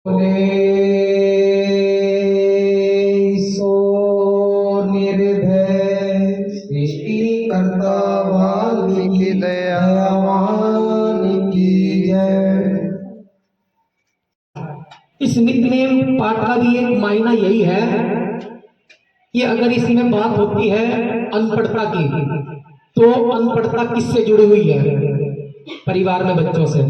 सो निर्भय सृष्टि करता वाल्मीकि दयावान की जय। इस निकनेम पाठ का भी एक मायना यही है कि अगर इसमें बात होती है अनपढ़ता की, तो अनपढ़ता किससे जुड़ी हुई है? परिवार में बच्चों से।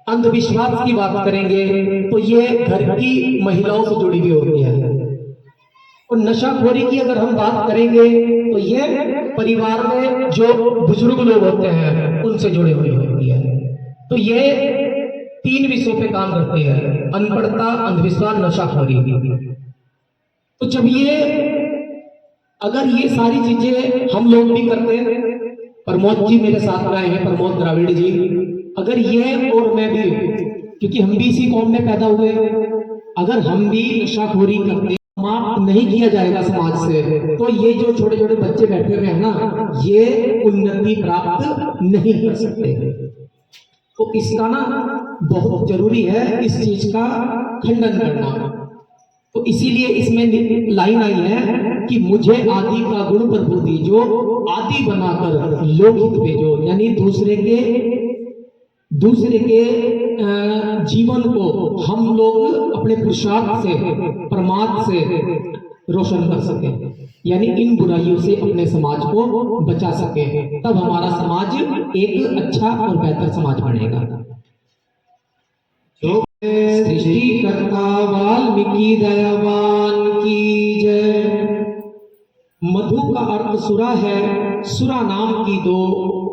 अंधविश्वास की बात करेंगे तो ये घर की महिलाओं से जुड़ी हुई होती है। और नशाखोरी की अगर हम बात करेंगे तो ये परिवार में जो बुजुर्ग लोग होते हैं उनसे जुड़ी हुई होती है। तो ये तीन विषयों पे काम करते हैं: अनपढ़ता, अंधविश्वास, नशाखोरी। तो जब अगर ये सारी चीजें हम लोग भी करते हैं, प्रमोद जी मेरे साथ में आए हैं, प्रमोद द्राविड़ जी, अगर ये और मैं भी, क्योंकि हम भी इसी कौम में पैदा हुए, अगर हम भी नशाखोरी करते, समाप्त नहीं किया जाएगा समाज से, तो ये जो छोटे छोटे बच्चे बैठे हुए हैं ना, ये उन्नति प्राप्त नहीं कर सकते। तो इसका ना बहुत जरूरी है इस चीज का खंडन करना। तो इसीलिए इसमें लाइन आई है कि मुझे आदि का गुण प्रबुद्धि जो आदि बनाकर लोकहित में जो, यानी दूसरे के जीवन को हम लोग अपने पुरुषार्थ से, प्रमाद से रोशन कर सके, यानी इन बुराइयों से अपने समाज को बचा सके, तब हमारा समाज एक अच्छा और बेहतर समाज बनेगा। सृष्टि करता वाल्मीकि दयावान की जय। मधु का अर्थ सुरा है, सुरा नाम की दो,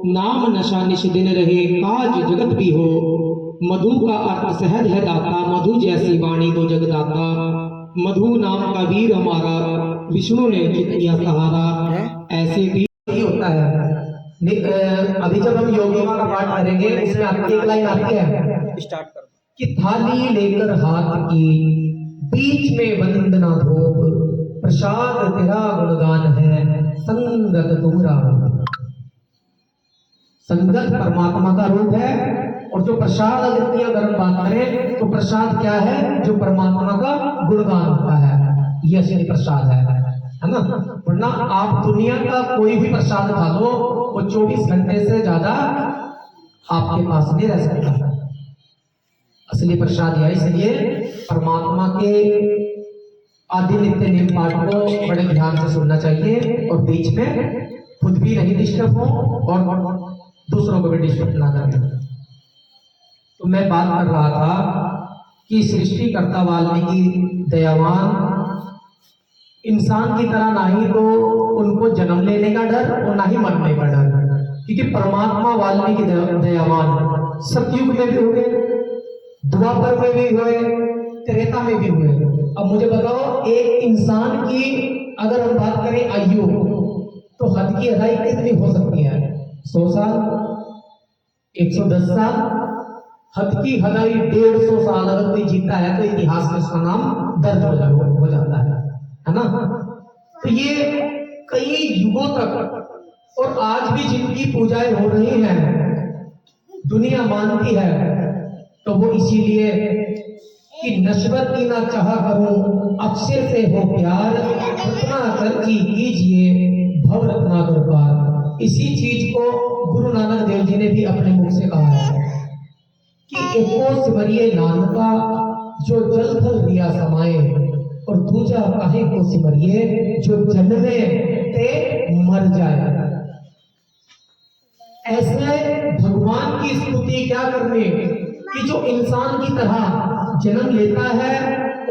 नाम नशा निश दिन रहे, काज जगत भी हो। मधु का अर्थ शहद है दाता, मधु जैसी वाणी दो जगदाता। मधु नाम का वीर हमारा, विष्णु ने चित किया सहारा। ऐसे भी होता है। अभी जब हम योगिमा का पाठ करेंगे, इसमें आपकी एक लाइन आती है, स्टार्ट कर, कि थाली लेकर हाथ की, बीच में वंदना धूप, प्रसाद तेरा गुणगान है, संगत तुमरा। संगत परमात्मा का रूप है, और जो प्रसाद अगर हम बात करें तो प्रसाद क्या है? जो परमात्मा का गुणगान होता है, यह असली प्रसाद है ना। वरना आप दुनिया का कोई भी प्रसाद खा लो, वो 24 घंटे से ज्यादा आपके पास नहीं रह सकता। असली प्रसाद है। इसलिए परमात्मा के आदि नित्य नियम पाठ को बड़े ध्यान से सुनना चाहिए, और बीच में खुद भी नहीं डिस्टर्ब हो और दूसरों को भी डिस्टर्ब ना करें। तो मैं बात कर रहा था कि सृष्टि करता वाल्मीकि दयावान, इंसान की तरह ना ही तो उनको जन्म लेने का डर और ना ही मरने का डर, क्योंकि परमात्मा वाल्मीकि दयावान सतयुग में भी हुए, द्वापर में भी हुए, त्रेता में भी हुए। अब मुझे बताओ, एक इंसान की अगर हम बात करें आयु, तो हद की अदाई कितनी हो सकती है? 100 साल, 110 साल, हद की हदाई 150 साल अगर कोई जीता है तो इतिहास में उसका नाम दर्ज हो जाता है ना। तो ये कई युगों तक, और आज भी जिनकी पूजाएं हो रही हैं, दुनिया मानती है, तो वो इसीलिए कि नस्बत की ना चाह करूं, अक्षर से हो प्यार, रत्ना कर की कीजिए भव रत्नाकर पार। इसी चीज को गुरु नानक देव जी ने भी अपने मुख से कहा है कि एको सिमरिए नानका जो जल थल दिया समाए, और दूजा काहे को सिमरिए जो जन्मे ते मर जाए। ऐसे भगवान की स्तुति क्या करनी कि जो इंसान की तरह जन्म लेता है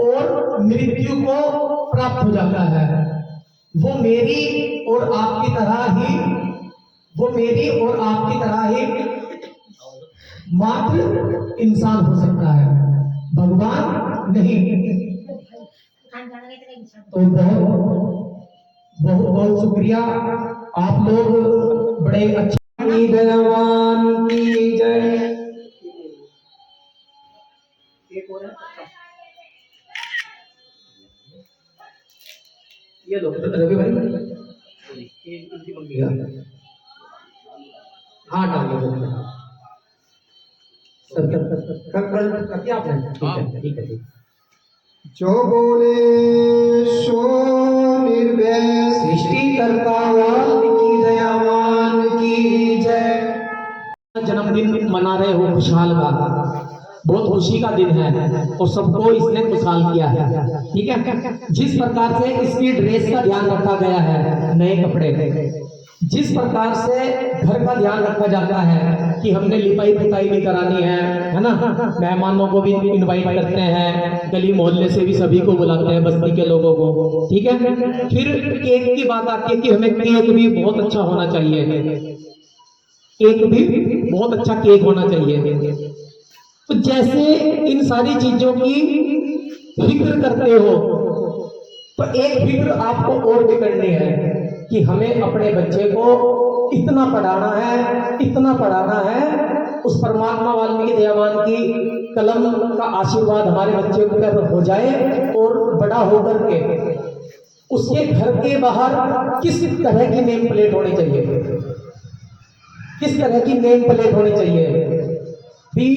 और मृत्यु को प्राप्त हो जाता है, वो मेरी और आपकी तरह ही, वो मेरी और आपकी तरह ही मात्र इंसान हो सकता है, भगवान नहीं। तो बहुत बहुत शुक्रिया, आप लोग बड़े अच्छे। दयावान की जय। ये लो रवि भाई, इनकी मंगी हाँ डाल दो। कर दिया आपने? ठीक है। जो बोले सो निर्भय सृष्टिकर्ता वाल्मीकि दयावान की जय। जन्मदिन मना रहे हो खुशहाल का, बहुत खुशी का दिन है और सबको इसने खुशहाल किया है, ठीक है। जिस प्रकार से इसकी ड्रेस का ध्यान रखा गया है, नए कपड़े, जिस प्रकार से घर का ध्यान रखा जाता है कि हमने लिपाई पुताई भी करानी है ना, मेहमानों को भी इनवाइट करते हैं, गली मोहल्ले से भी सभी को बुलाते हैं, बस्ती के लोगों को, ठीक है। फिर केक की बात आती है कि हमें केक भी बहुत अच्छा होना चाहिए, केक भी बहुत अच्छा केक होना चाहिए। तो जैसे इन सारी चीजों की फिक्र करते हो, तो एक फिक्र आपको और भी करनी है कि हमें अपने बच्चे को इतना पढ़ाना है, उस परमात्मा वाल्मीकि दयावान की कलम का आशीर्वाद हमारे बच्चे को पर हो जाए और बड़ा होकर के उसके घर के बाहर किस तरह की नेम प्लेट होनी चाहिए, किस तरह की नेम प्लेट होनी चाहिए, भी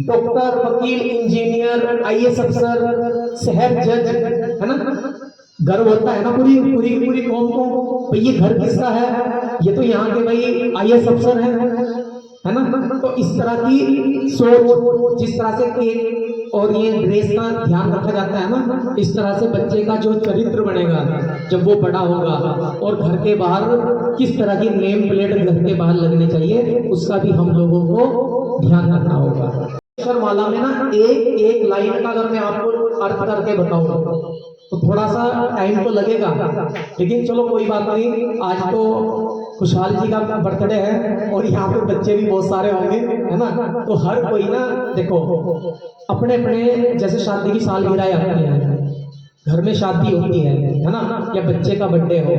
डॉक्टर, वकील, इंजीनियर, आईएएस अफसर, शहर जज, है ना, गर्व होता है ना पूरी कौम को, भाई ये घर किसका है, ये तो यहाँ के भाई आईएएस अफसर है ना। तो इस तरह की सोच, जिस तरह से केक और ये ड्रेस का ध्यान रखा जाता है ना, इस तरह से बच्चे का जो चरित्र बनेगा जब वो बड़ा होगा, और घर के बाहर किस तरह की नेम प्लेट घर के बाहर लगनी चाहिए, उसका भी हम लोगों को ध्यान रखना होगा। अक्षरमाला में ना एक लाइन का अगर मैं आपको अर्थ करके बताऊं तो थोड़ा सा टाइम तो लगेगा, लेकिन चलो कोई बात नहीं। आज तो खुशहाल जी का बर्थडे है और यहाँ पे बच्चे भी बहुत सारे होंगे, है ना, तो हर कोई ना देखो अपने अपने जैसे शादी की सालगिरह आती है, घर में शादी होती है ना, या बच्चे का बर्थडे हो,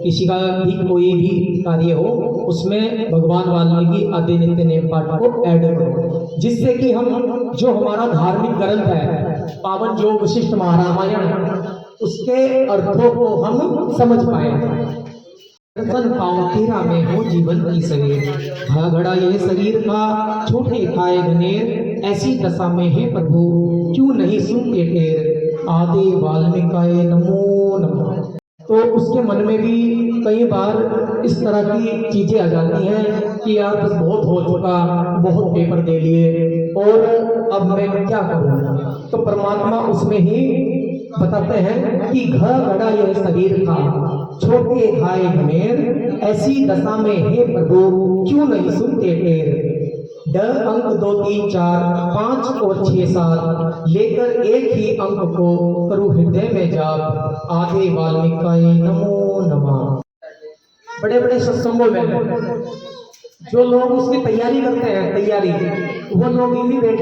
किसी का भी कोई भी कार्य हो, उसमें भगवान वाल्मीकि आदि नित्य नेम पाठ को ऐड करो, जिससे कि हम जो हमारा धार्मिक ग्रंथ है, पावन जो वशिष्ठ महारामायण, उसके अर्थों को हम समझ पाए। दर्शन पाओ तेरा में हो जीवन की सवेर, घड़ा ये शरीर का छोटे खाए घनेर, ऐसी दशा में है प्रभु क्यों नहीं सुनते टेर, आदि वाल्मीकि नमो नमः। तो उसके मन में भी कई बार इस तरह की चीजें आ जाती हैं कि यार बस बहुत हो चुका, बहुत पेपर दे लिए और अब मैं क्या करूं। तो परमात्मा उसमें ही बताते हैं कि घड़ा यह शरीर का छोटे खाए घनेर, ऐसी दशा में हे प्रभु क्यों नहीं सुनते टेर। अंक 2, 3, 4, 5 और 6, 7 लेकर एक ही अंक को करु हृदय में जाप, आदि वाल्मीकि नमो नमः। बड़े बड़े सत्संगों में जो लोग उसकी तैयारी करते हैं, वो लोग इन्हीं बैठ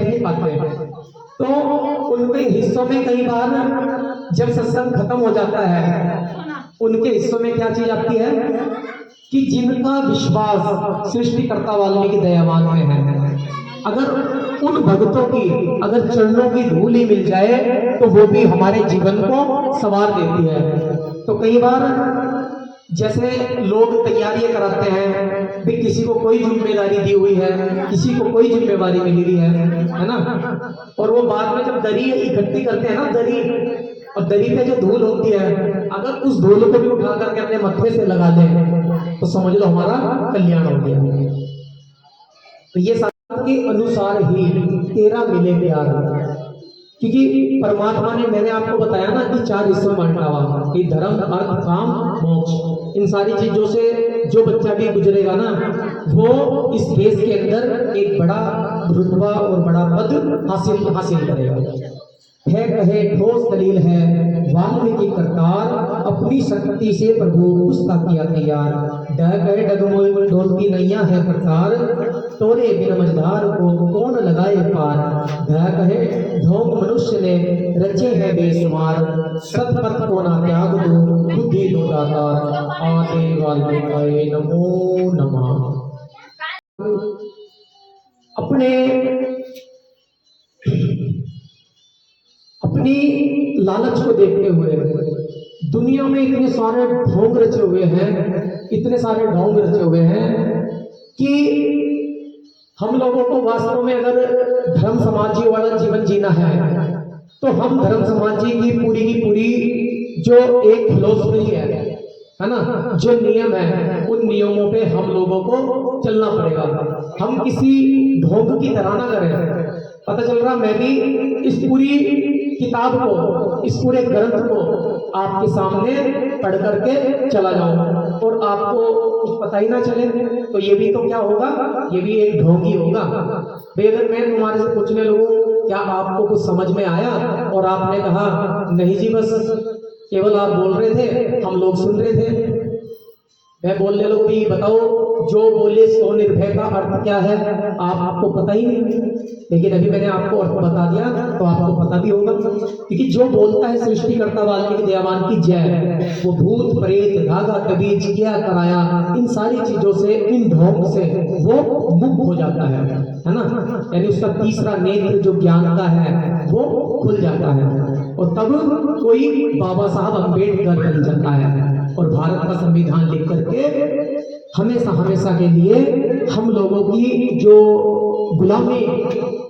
नहीं पाते हैं। तो उनके हिस्सों में कई बार जब सत्संग खत्म हो जाता है, उनके हिस्सों में क्या चीज आती है कि जिनका विश्वास सृष्टिकर्ता वाल्मीकि दयावान में है, अगर उन भक्तों की अगर चरणों की धूल ही मिल जाए तो वो भी हमारे जीवन को संवार देती है। तो कई बार जैसे लोग तैयारियां कराते हैं, भी किसी को कोई जिम्मेदारी दी हुई है, किसी को कोई जिम्मेदारी मिली हुई है ना, और वो बाद में जब दरी इकट्ठी करते हैं ना, दरी, और दरी पे जो धूल होती है, अगर उस धूल को भी उठा करके अपने मत्थे से लगा दें तो समझ लो हमारा कल्याण हो गया। तो ये शास्त्र के अनुसार ही तेरा मिले प्यार, क्योंकि परमात्मा ने, मैंने आपको बताया ना कि 4 हिस्सों में बांटा हुआ कि धर्म, अर्थ, काम, मोक्ष। इन सारी चीजों से जो बच्चा भी गुजरेगा ना, वो इस देश के अंदर एक बड़ा रुतबा और बड़ा पद हासिल करेगा। है कहे ठोस दलील है वाल्मीकि करतार, अपनी शक्ति से प्रभु उसका किया तैयार। डह कहे डगमोल डोलती नैया है प्रकार, तोरे बिन मझधार को कौन लगाए पार। डह कहे ढोंग मनुष्य ने रचे हैं बेशुमार, सतपथ को ना त्याग दो बुद्धि दो दातार। आदि वाल्मीकि नमो नमः। अपनी लालच को देखते हुए दुनिया में इतने सारे ढोंग रचे हुए हैं, इतने सारे ढोंग रचे हुए हैं कि हम लोगों को वास्तव में अगर धर्म समाजी वाला जीवन जीना है तो हम धर्म समाजी की पूरी जो एक फिलोसफी है ना, जो नियम है, उन नियमों पे हम लोगों को चलना पड़ेगा। हम किसी ढोंग की तरह ना करें। पता चल रहा मैं भी इस पूरी किताब को, इस पूरे ग्रंथ को आपके सामने पढ़ करके चला जाऊं और आपको कुछ पता ही ना चले तो ये भी तो क्या होगा, ये भी एक ढोंग ही होगा। भाई अगर मैं तुम्हारे से पूछने लगूं क्या आपको कुछ समझ में आया और आपने कहा नहीं जी बस केवल आप बोल रहे थे, हम लोग सुन रहे थे, मैं बोलने लगूं भाई बताओ जो बोले सो निर्भय का अर्थ क्या है, आपको पता ही नहीं। लेकिन अभी मैंने आपको अर्थ बता दिया तो आपको पता भी होगा, क्योंकि जो बोलता है सृष्टिकर्ता वाल्मीकि दयावान की जय, वो भूत प्रेत धागा कबीज क्या कराया, इन सारी चीजों से, इन ढोंग से वो मुक्त हो जाता है ना। यानी उसका तीसरा नेत्र जो ज्ञान का है वो खुल जाता है और तब कोई बाबा साहब अम्बेडकर बन जाता है और भारत का संविधान लिख करके हमेशा हमेशा के लिए हम लोगों की जो गुलामी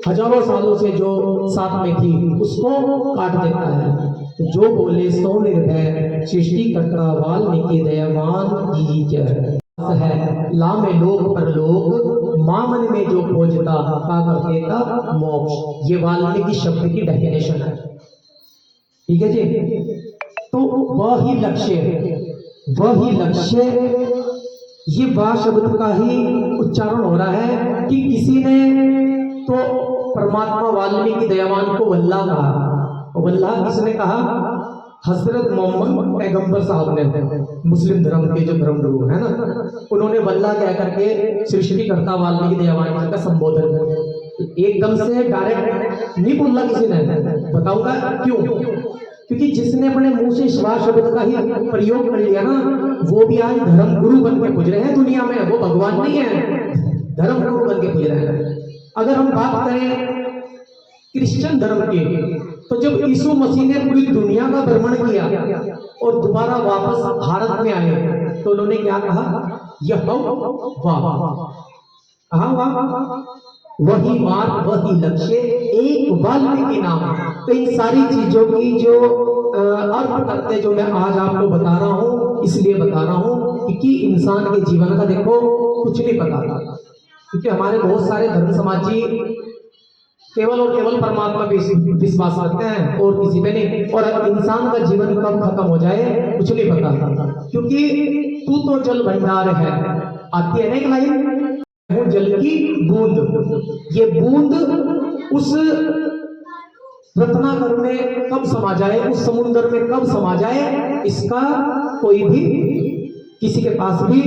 हजारों सालों से जो साथ में थी उसको काट देता है। तो जो बोले सो निर्भय सृष्टिकर्ता वाल्मीकि दयावान की जय है। ला में लोक परलोक मां मन में जो खोजता का कर देता मोक्ष। ये वाल्मीकि शब्द की डेफिनेशन है, ठीक है जी। तो वही लक्ष्य ये बा शब्द का ही उच्चारण हो रहा है कि किसी ने तो परमात्मा वाल्मीकि दयावान को वल्लाह कहा। वल्लाह किसने कहा? हजरत मोहम्मद पैगंबर साहब ने, मुस्लिम धर्म के जो धर्म गुरु है ना, उन्होंने वल्लाह कह करके सृष्टिकर्ता वाल्मीकि दयावान जी का संबोधन एकदम से डायरेक्ट नहीं बोला किसी ने। बताऊंगा क्यों? क्योंकि जिसने अपने मुंह से स्वा शब्द का ही प्रयोग कर लिया ना, वो भी आज धर्म गुरु बन के पूज रहे हैं दुनिया में। वो भगवान नहीं है, धर्म गुरु बन के पूज रहे हैं। अगर हम बात करें क्रिश्चियन धर्म की, तो जब यीशु मसीह ने पूरी दुनिया का भ्रमण किया और दोबारा वापस भारत में आए तो उन्होंने क्या कहा? यह वाह, वही मार्ग वही लक्ष्य एक वाल्मीकि नाम। तो इन सारी चीजों की जो अर्थ करते जो मैं आज आपको बता रहा हूँ, इसलिए बता रहा हूँ कि इंसान के जीवन का देखो कुछ नहीं पता, क्योंकि हमारे बहुत सारे धर्म समाजी केवल और केवल परमात्मा पे विश्वास रखते हैं और किसी पे नहीं। और इंसान का जीवन कब खत्म हो जाए कुछ नहीं पता, क्योंकि तू तो जल भंडार है। आती है ना एक लाइन, वो जल की बूंद। ये बूंद उस रत्नाकर में कब समा जाए, उस समुद्र में कब समा जाए, इसका कोई भी किसी के पास भी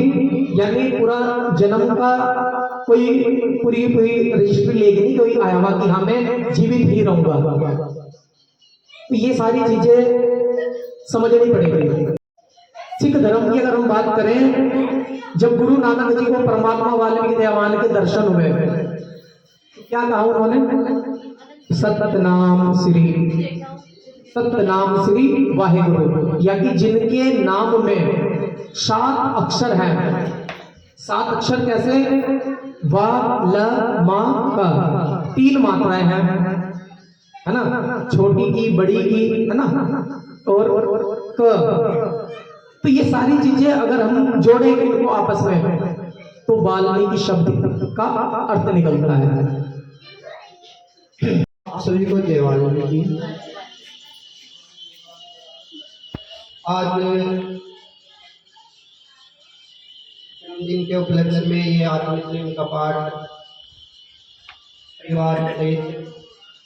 यानी पूरा जन्म का कोई पूरी रजिस्ट्री लेके नहीं कोई आया हुआ कि हाँ मैं जीवित ही रहूंगा। तो ये सारी चीजें समझनी पड़ेगी। सिख धर्म की अगर हम बात करें, जब गुरु नानक जी को परमात्मा वाल्मीकि दयावान के दर्शन हुए, क्या कहा उन्होंने? सतनाम श्री वाहेगुरु, यानी जिनके नाम में 7 अक्षर हैं। 7 अक्षर कैसे? वा ल मा का 3 मात्राएं हैं, है ना, छोटी की बड़ी की, है ना, और क। तो ये सारी चीजें अगर हम जोड़े इनको आपस में तो वाल्मीकि शब्द का अर्थ निकलता है। सभी को जय वाल्मीकि। आज जन्मदिन के उपलक्ष्य में ये आत्मनिर्भर का पाठ परिवार सहित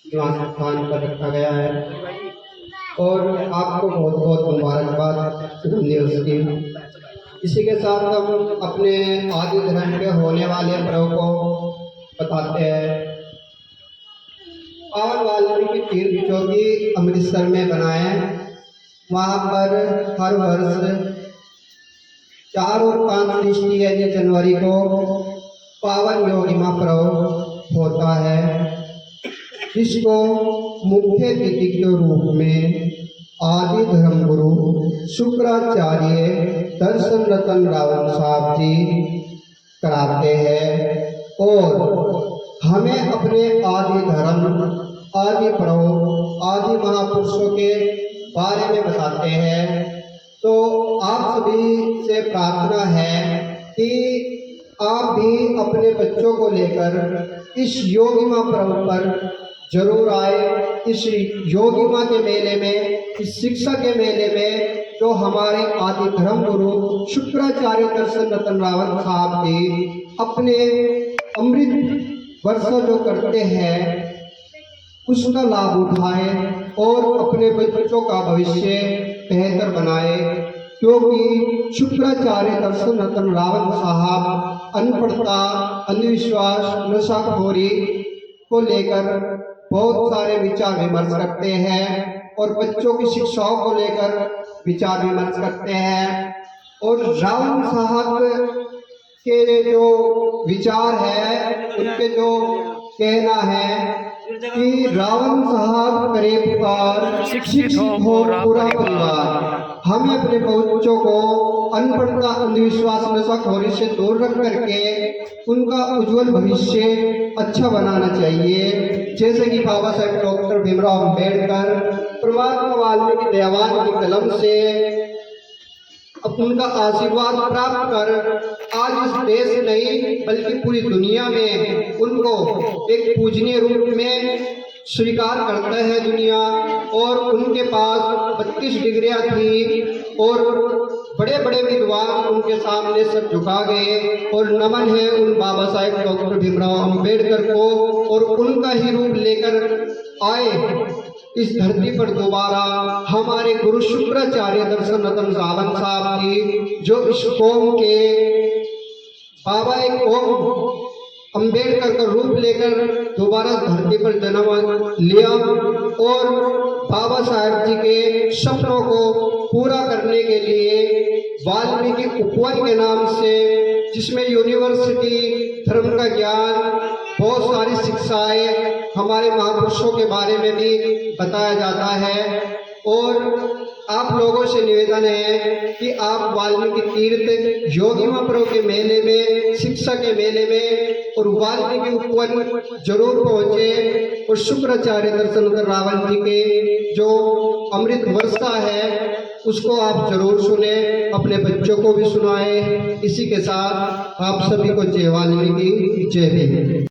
निवास स्थान पर रखा गया है और आपको बहुत बहुत मुबारकबाद जन्म दिवस की। इसी के साथ हम अपने आदि धर्म के होने वाले पर्व को बताते हैं। और वाल्मीकि तीर्थ जो कि अमृतसर में बना है, वहाँ पर हर वर्ष 4 और 5 यानी जनवरी को पावन योगिमा पर्व होता है, जिसको मुख्य अतिथि के रूप में आदि धर्म गुरु शुक्राचार्य दर्शन रतन रावल साहब जी कराते हैं। और हमें अपने आदि धर्म, आदि प्रभु, आदि महापुरुषों के बारे में बताते हैं। तो आप सभी से प्रार्थना है कि आप भी अपने बच्चों को लेकर इस योगी माँ पर्व पर जरूर आए। इस योगी माँ के मेले में, इस शिक्षा के मेले में जो हमारे आदि धर्म गुरु शुक्राचार्य दर्शन रतन रावत साहब जी अपने अमृत वर्ष जो करते हैं उसका लाभ उठाएं और अपने बच्चों का भविष्य बेहतर बनाए, क्योंकि शुक्राचार्य दर्शन रतन रावत साहब अनपढ़ता, अंधविश्वास, नशाखोरी को लेकर बहुत सारे विचार विमर्श करते हैं और बच्चों की शिक्षाओं को लेकर विचार विमर्श करते हैं। और रावण साहब के जो विचार है, उनके जो कहना है कि रावण साहब करे पुकार, शिक्षित हो पूरा परिवार। हमें अपने बच्चों को अनपढ़ता, अंधविश्वास, नशाखोरी से दूर रख करके उनका उज्जवल भविष्य अच्छा बनाना चाहिए। जैसे कि बाबा साहेब डॉक्टर भीमराव अम्बेडकर परमात्मा वाल्मीकि दयावान की कलम से उनका आशीर्वाद प्राप्त कर आज इस देश नहीं बल्कि पूरी दुनिया में उनको एक पूजनीय रूप में स्वीकार करता है दुनिया। और उनके पास 32 डिग्रियां थी और बड़े बड़े विद्वान उनके सामने सब झुका गए और नमन है उन बाबा साहेब डॉक्टर भीमराव अम्बेडकर को। और उनका ही रूप लेकर आए इस धरती पर दोबारा हमारे गुरु शुक्राचार्य दर्शन रतन रावत साहब जी, जो इस कौम के बाबा एक कौम अम्बेडकर का रूप लेकर दोबारा धरती पर जन्म लिया और बाबा साहेब जी के सपनों को पूरा करने के लिए वाल्मीकि उपवन के नाम से, जिसमें यूनिवर्सिटी, धर्म का ज्ञान, बहुत सारी शिक्षाएं, हमारे महापुरुषों के बारे में भी बताया जाता है। और आप लोगों से निवेदन है कि आप वाल्मीकि तीर्थ योगी महाप्रभु के मेले में, शिक्षा के मेले में और वाल्मीकि उपवन जरूर पहुंचे और शुक्राचार्य दर्शन रावण जी के जो अमृत वर्षा है उसको आप जरूर सुने, अपने बच्चों को भी सुनाएं। इसी के साथ आप सभी को जय वाल्मीकि, जय भीम।